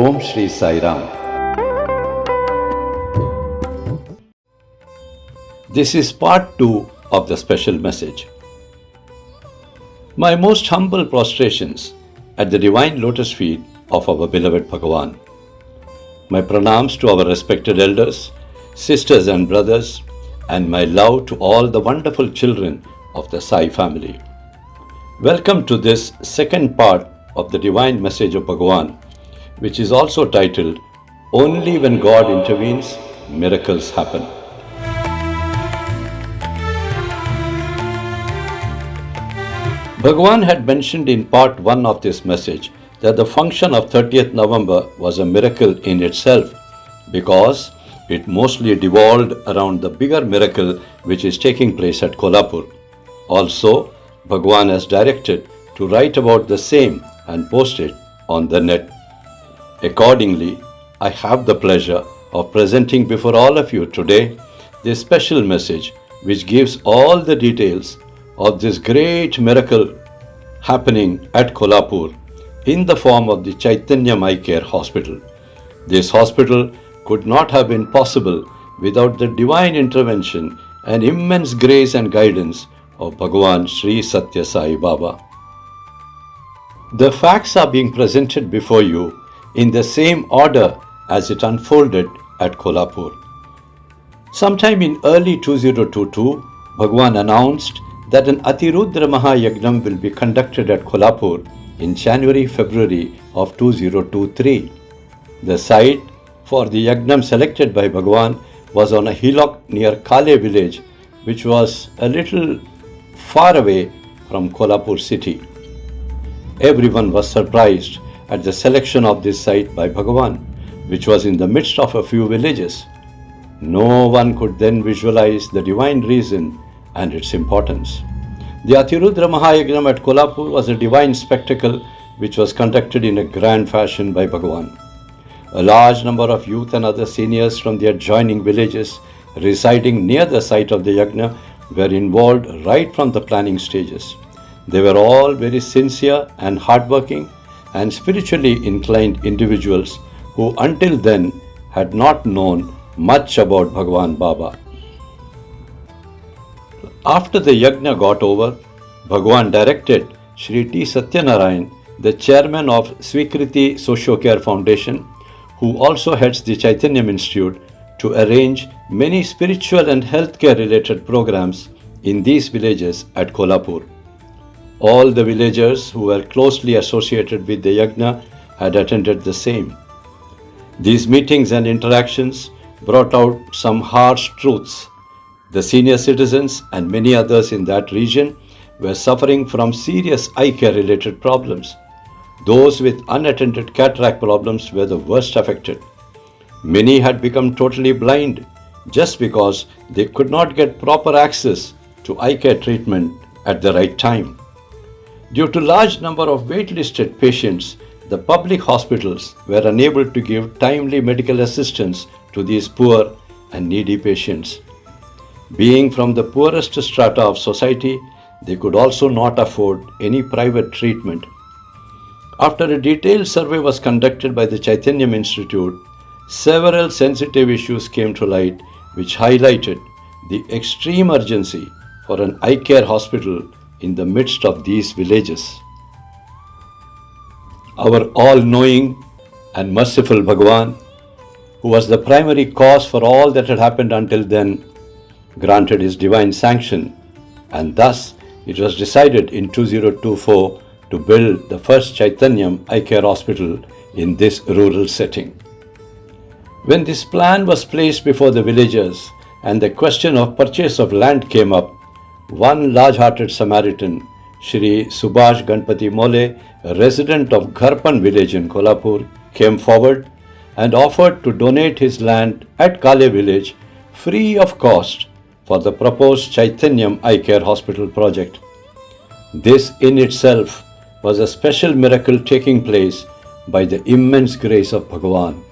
Om Shri Sai Ram. This is part 2 of the special message. My most humble prostrations at the divine lotus feet of our beloved Bhagawan. My pranams to our respected elders, sisters and brothers, and my love to all the wonderful children of the Sai family. Welcome to this second part of the divine message of Bhagawan, which is also titled, Only When God Intervenes, Miracles Happen. Bhagawan had mentioned in part 1 of this message that the function of 30th November was a miracle in itself because it mostly devolved around the bigger miracle which is taking place at Kolhapur. Also, Bhagawan has directed to write about the same and post it on the net. Accordingly, I have the pleasure of presenting before all of you today this special message which gives all the details of this great miracle happening at Kolhapur in the form of the Chaitanya Eye Care Hospital. This hospital could not have been possible without the divine intervention and immense grace and guidance of Bhagawan Sri Sathya Sai Baba. The facts are being presented before you in the same order as it unfolded at Kolhapur. Sometime in early 2022, Bhagawan announced that an Atirudra Mahayagnam will be conducted at Kolhapur in January-February of 2023. The site for the Yagnam selected by Bhagawan was on a hillock near Kale village, which was a little far away from Kolhapur city. Everyone was surprised at the selection of this site by Bhagawan, which was in the midst of a few villages. No one could then visualize the divine reason and its importance. The Atirudra Mahayagnam at Kolhapur was a divine spectacle which was conducted in a grand fashion by Bhagawan. A large number of youth and other seniors from the adjoining villages residing near the site of the Yagna were involved right from the planning stages. They were all very sincere and hardworking and spiritually inclined individuals who until then had not known much about Bhagawan Baba. After the Yagna got over, Bhagawan directed Shri T. Satyanarayan, the chairman of Swikriti Socio-Care Foundation, who also heads the Chaitanyam Institute, to arrange many spiritual and healthcare related programs in these villages at Kolhapur. All the villagers who were closely associated with the Yagna had attended the same. These meetings and interactions brought out some harsh truths. The senior citizens and many others in that region were suffering from serious eye care related problems. Those with unattended cataract problems were the worst affected. Many had become totally blind just because they could not get proper access to eye care treatment at the right time. Due to large number of waitlisted patients, the public hospitals were unable to give timely medical assistance to these poor and needy patients. Being from the poorest strata of society, they could also not afford any private treatment. After a detailed survey was conducted by the Chaitanyam Institute, several sensitive issues came to light which highlighted the extreme urgency for an eye care hospital in the midst of these villages. Our all-knowing and merciful Bhagawan, who was the primary cause for all that had happened until then, granted his divine sanction, and thus it was decided in 2024 to build the first Chaitanyam Eye Care Hospital in this rural setting. When this plan was placed before the villagers and the question of purchase of land came up, one large-hearted Samaritan, Shri Subhash Ganpati Mole, a resident of Gharpan village in Kolhapur, came forward and offered to donate his land at Kale village free of cost for the proposed Chaitanyam Eye Care Hospital project. This in itself was a special miracle taking place by the immense grace of Bhagawan.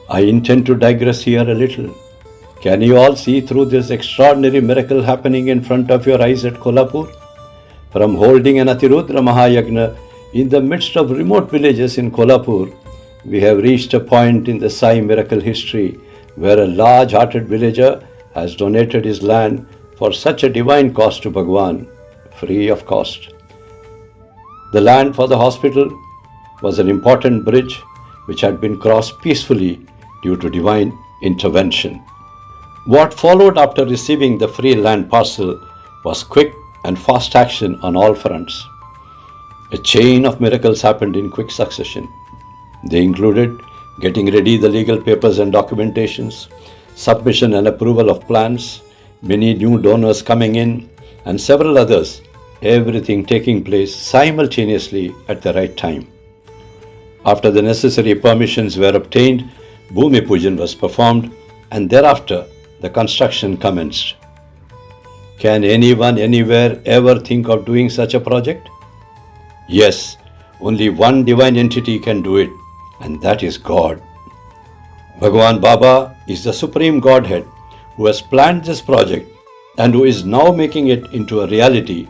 I intend to digress here a little. Can you all see through this extraordinary miracle happening in front of your eyes at Kolhapur? From holding an Atirudra Mahayagna in the midst of remote villages in Kolhapur we have reached a point in the Sai miracle history where a large-hearted villager has donated his land for such a divine cause to Bhagawan, free of cost. The land for the hospital was an important bridge which had been crossed peacefully due to divine intervention. What followed after receiving the free land parcel was quick and fast action on all fronts. A chain of miracles happened in quick succession. They included getting ready the legal papers and documentations, submission and approval of plans, many new donors coming in, and several others, everything taking place simultaneously at the right time. After the necessary permissions were obtained, Bhumi Pujan was performed, and thereafter the construction commenced. Can anyone anywhere ever think of doing such a project? Yes, only one divine entity can do it, and that is God. Bhagawan Baba is the Supreme Godhead who has planned this project and who is now making it into a reality.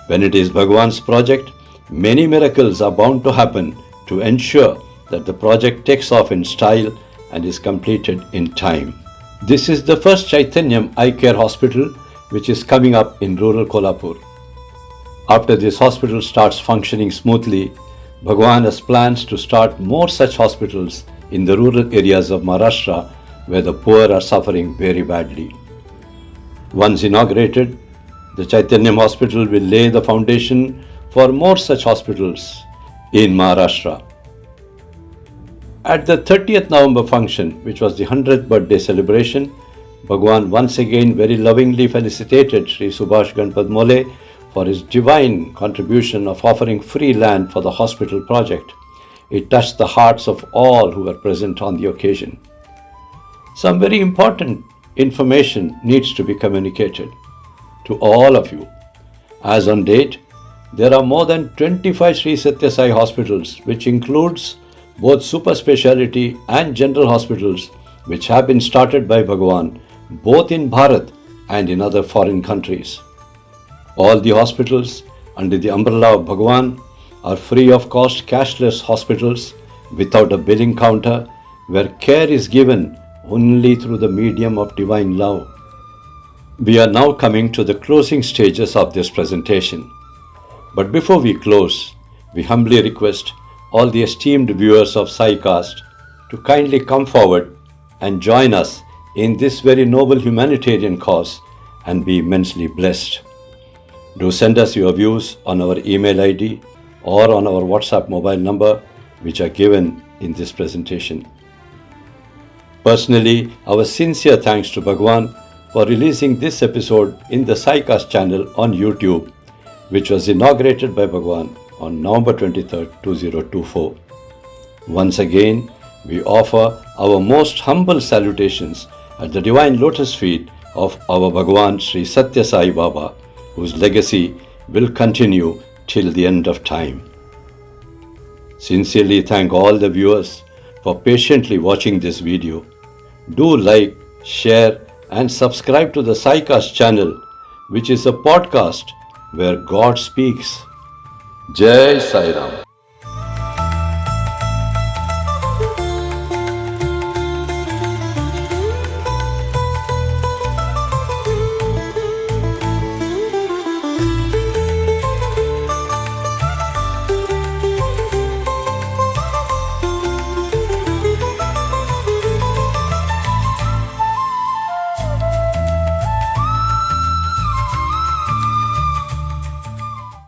When it is Bhagawan's project, many miracles are bound to happen to ensure that the project takes off in style and is completed in time. This is the first Chaitanyam Eye Care Hospital which is coming up in rural Kolhapur. After this hospital starts functioning smoothly, Bhagawan has plans to start more such hospitals in the rural areas of Maharashtra where the poor are suffering very badly. Once inaugurated, the Chaitanyam Hospital will lay the foundation for more such hospitals in Maharashtra. At the 30th November function, which was the 100th birthday celebration, Bhagawan once again very lovingly felicitated Sri Subhash Ganpat Mole for his divine contribution of offering free land for the hospital project. It touched the hearts of all who were present on the occasion. Some very important information needs to be communicated to all of you. As on date, there are more than 25 Sri Sathya Sai hospitals, which includes both super speciality and general hospitals, which have been started by Bhagawan both in Bharat and in other foreign countries. All the hospitals under the umbrella of Bhagawan are free of cost cashless hospitals without a billing counter, where care is given only through the medium of divine love. We are now coming to the closing stages of this presentation. But before we close, we humbly request all the esteemed viewers of Saicast to kindly come forward and join us in this very noble humanitarian cause and be immensely blessed. Do send us your views on our email ID or on our WhatsApp mobile number, which are given in this presentation. Personally, our sincere thanks to Bhagawan for releasing this episode in the Saicast channel on YouTube, which was inaugurated by Bhagawan on November 23, 2024. Once again, we offer our most humble salutations at the divine lotus feet of our Bhagawan Sri Sathya Sai Baba, whose legacy will continue till the end of time. Sincerely thank all the viewers for patiently watching this video. Do like, share and subscribe to the Saicast channel, which is a podcast where God speaks. Jai Sai Ram.